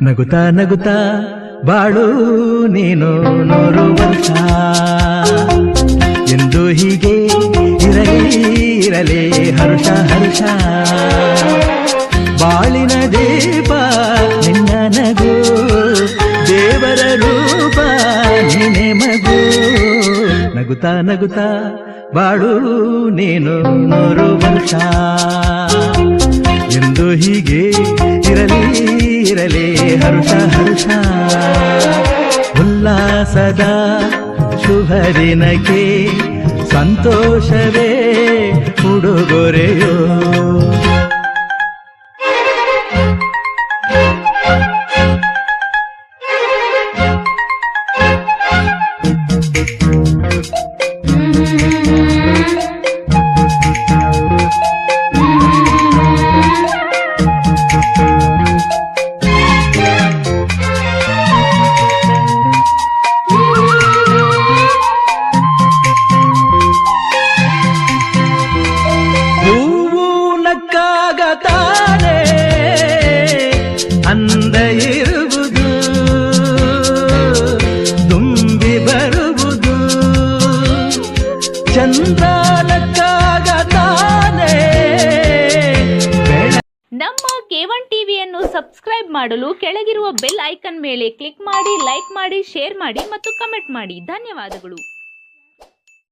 ನಗುತ್ತಾ ನಗುತ್ತಾ ಬಾಳು ನೀನು 100 ವರ್ಷ ಎಂದು ಹೀಗೆ ಇರಲಿ ಹರ್ಷ ಹರ್ಷ ಬಾಳಿನ ದೀಪ ನಿನ್ನ ನಗು ದೇವರ ರೂಪ ನೀನೆ ಮಗು ನಗುತ್ತಾ ನಗುತ್ತಾ ಬಾಳು ನೀನು 100 ವರ್ಷ ಎಂದು ಹೀಗೆ ಇರಲಿ ಹರ್ಷ ಹರ್ಷ ಉಲ್ಲಾಸದ ಶುಭ ದಿನಕ್ಕೆ ಸಂತೋಷವೇ ಉಡುಗೊರೆಯೋ ತಾನೆ ಅಂದ ಇರುವುದು ತುಂಬಿ ಬರುವುದು ಚಂದ್ರನಕ್ಕಾಗ ತಾನೆ. ನಮ್ಮ K1 ಟಿವಿಯನ್ನು ಸಬ್ಸ್ಕ್ರೈಬ್ ಮಾಡಲು ಕೆಳಗಿರುವ ಬೆಲ್ ಐಕಾನ್ ಮೇಲೆ ಕ್ಲಿಕ್ ಮಾಡಿ, ಲೈಕ್ ಮಾಡಿ, ಶೇರ್ ಮಾಡಿ ಮತ್ತು ಕಮೆಂಟ್ ಮಾಡಿ. ಧನ್ಯವಾದಗಳು.